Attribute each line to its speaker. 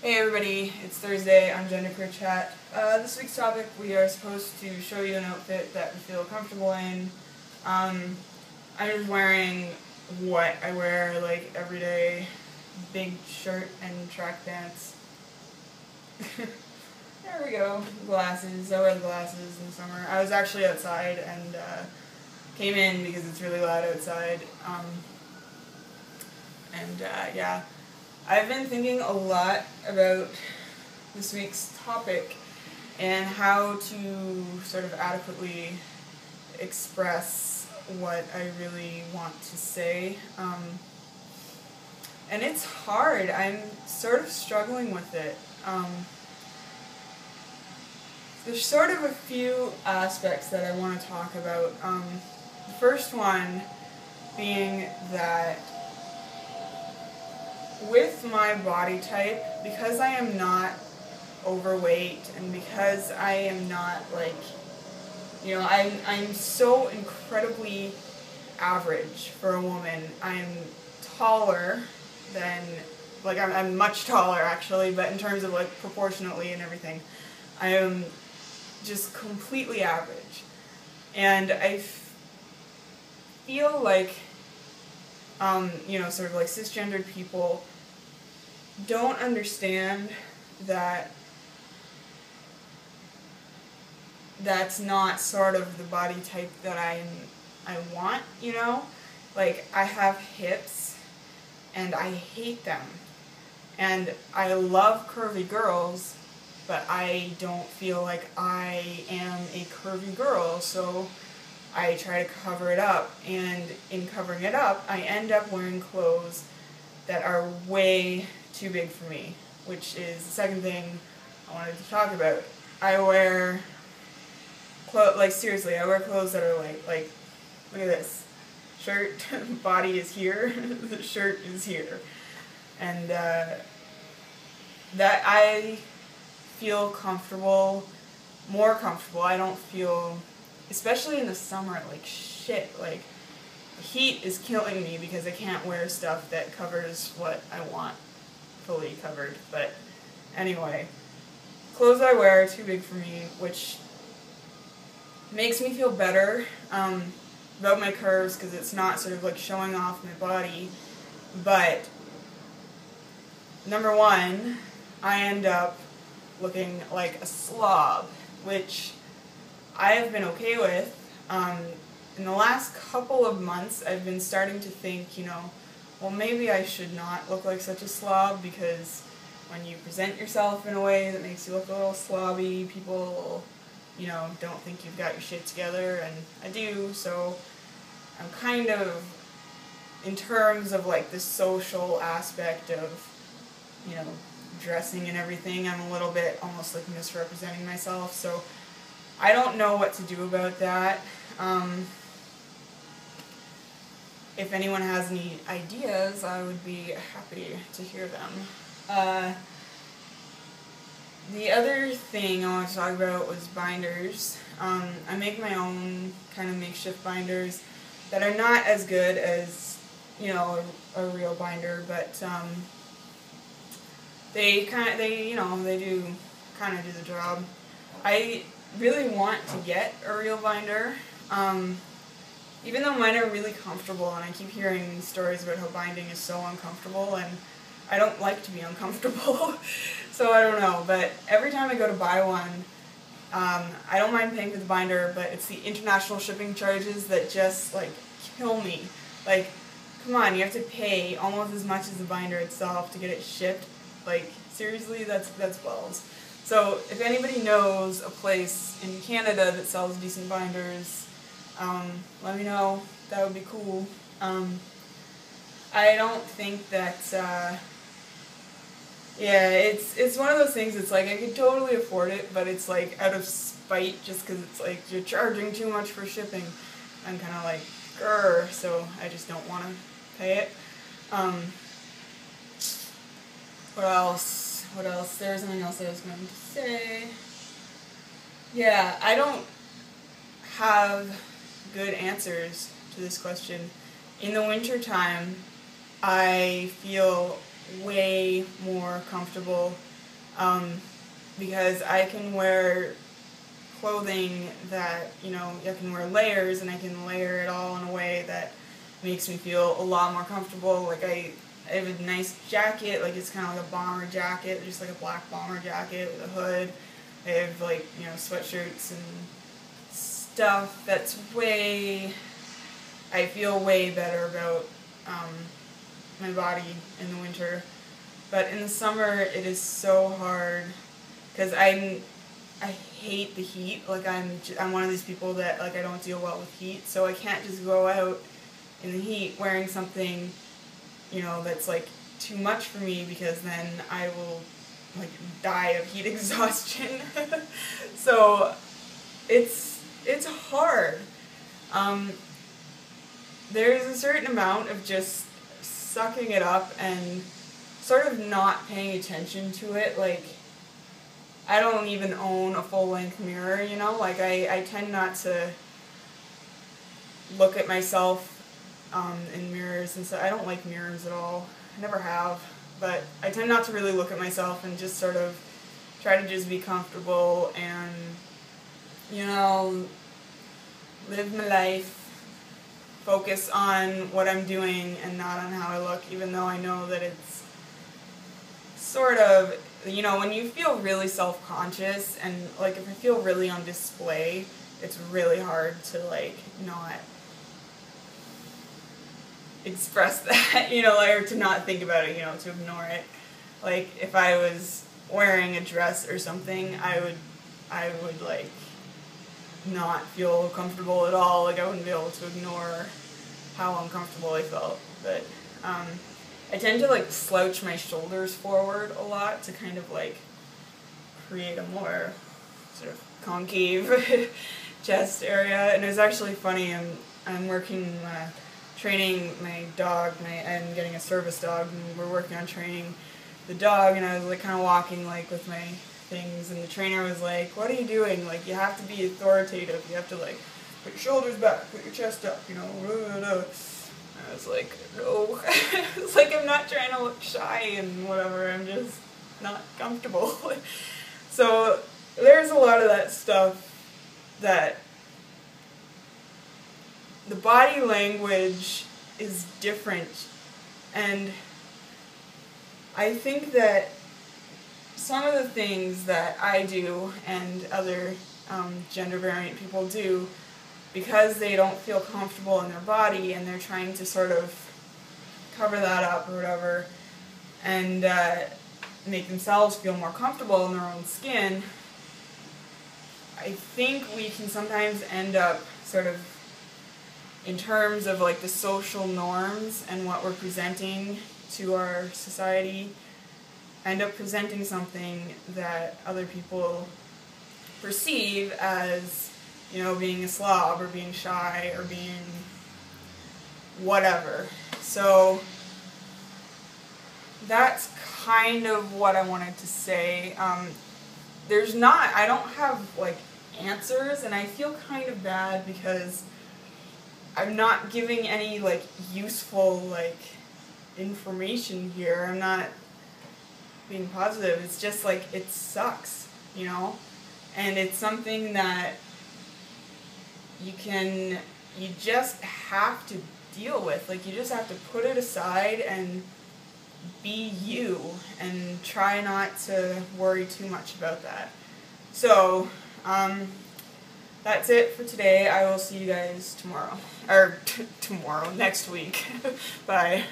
Speaker 1: Hey everybody, it's Thursday on GenderqueerChat. This week's topic, we are supposed to show you an outfit that we feel comfortable in. I'm just wearing what I wear like every day, big shirt and track pants. There we go, glasses. I wear the glasses in the summer. I was actually outside and came in because it's really loud outside. Yeah. I've been thinking a lot about this week's topic and how to sort of adequately express what I really want to say. And it's hard. I'm sort of struggling with it. There's sort of a few aspects that I want to talk about. The first one being that with my body type, because I am not overweight and because I am not like, I'm so incredibly average for a woman. I'm taller than, I'm much taller actually, but in terms of like proportionately and everything, I am just completely average. And I feel like, sort of like cisgendered people don't understand that that's not sort of the body type that I want, Like, I have hips and I hate them. And I love curvy girls, but I don't feel like I am a curvy girl, so I try to cover it up, and in covering it up, I end up wearing clothes that are way too big for me, which is the second thing I wanted to talk about. I wear seriously, I wear clothes that are like, look at this. Shirt, body is here, the shirt is here. And that I feel comfortable, more comfortable. I don't feel, especially in the summer, like shit, like the heat is killing me because I can't wear stuff that covers what I want fully covered. But anyway, clothes I wear are too big for me, which makes me feel better about my curves because it's not sort of like showing off my body. But number one, I end up looking like a slob, which I have been okay with. In the last couple of months, I've been starting to think, well, maybe I should not look like such a slob, because when you present yourself in a way that makes you look a little slobby, people, don't think you've got your shit together, and I do, so I'm kind of, in terms of like the social aspect of, dressing and everything, I'm a little bit almost like misrepresenting myself, so I don't know what to do about that. If anyone has any ideas, I would be happy to hear them. The other thing I wanted to talk about was binders. I make my own kind of makeshift binders that are not as good as, a real binder, but they do kind of do the job. I really want to get a real binder, even though mine are really comfortable, and I keep hearing stories about how binding is so uncomfortable, and I don't like to be uncomfortable, so I don't know, but every time I go to buy one, I don't mind paying for the binder, but it's the international shipping charges that just, kill me. Like, come on, you have to pay almost as much as the binder itself to get it shipped. Like, seriously, that's balls. So, if anybody knows a place in Canada that sells decent binders, let me know. That would be cool. I don't think that, it's one of those things, it's like, I could totally afford it, but it's like, out of spite, just because it's like, you're charging too much for shipping. I'm kind of like, grr, so I just don't want to pay it. What else? There was something else I was going to say. Yeah, I don't have good answers to this question. In the winter time, I feel way more comfortable because I can wear clothing that, I can wear layers, and I can layer it all in a way that makes me feel a lot more comfortable. Like I have a nice jacket, like it's kind of like a bomber jacket, just like a black bomber jacket with a hood. I have like, sweatshirts and stuff that's I feel way better about my body in the winter. But in the summer it is so hard because I hate the heat. Like I'm one of these people that like I don't deal well with heat, so I can't just go out in the heat wearing something that's like too much for me, because then I will like die of heat exhaustion. So it's hard. There's a certain amount of just sucking it up and sort of not paying attention to it. Like, I don't even own a full-length mirror, like I tend not to look at myself in mirrors, and so I don't like mirrors at all. I never have, but I tend not to really look at myself and just sort of try to just be comfortable and, live my life, focus on what I'm doing and not on how I look, even though I know that it's sort of, when you feel really self-conscious, and like if I feel really on display, it's really hard to like not express that, or to not think about it, to ignore it. Like if I was wearing a dress or something, I would like not feel comfortable at all. Like I wouldn't be able to ignore how uncomfortable I felt. But I tend to like slouch my shoulders forward a lot to kind of like create a more sort of concave chest area. And it was actually funny, I'm working, training my dog, I'm getting a service dog, and we're working on training the dog, and I was like kind of walking like with my things, and the trainer was like, "What are you doing? Like, you have to be authoritative, you have to like put your shoulders back, put your chest up, I was like, no. It's like I'm not trying to look shy and whatever, I'm just not comfortable. So there's a lot of that stuff that the body language is different, and I think that some of the things that I do and other gender variant people do, because they don't feel comfortable in their body and they're trying to sort of cover that up or whatever, and make themselves feel more comfortable in their own skin, I think we can sometimes end up sort of, in terms of like the social norms and what we're presenting to our society, end up presenting something that other people perceive as, being a slob or being shy or being whatever. So that's kind of what I wanted to say. I don't have like answers, and I feel kind of bad because I'm not giving any like useful like information here. I'm not being positive. It's just like it sucks, and it's something that you just have to deal with. Like, you just have to put it aside and be you and try not to worry too much about that. So that's it for today. I will see you guys tomorrow, or next week. Bye.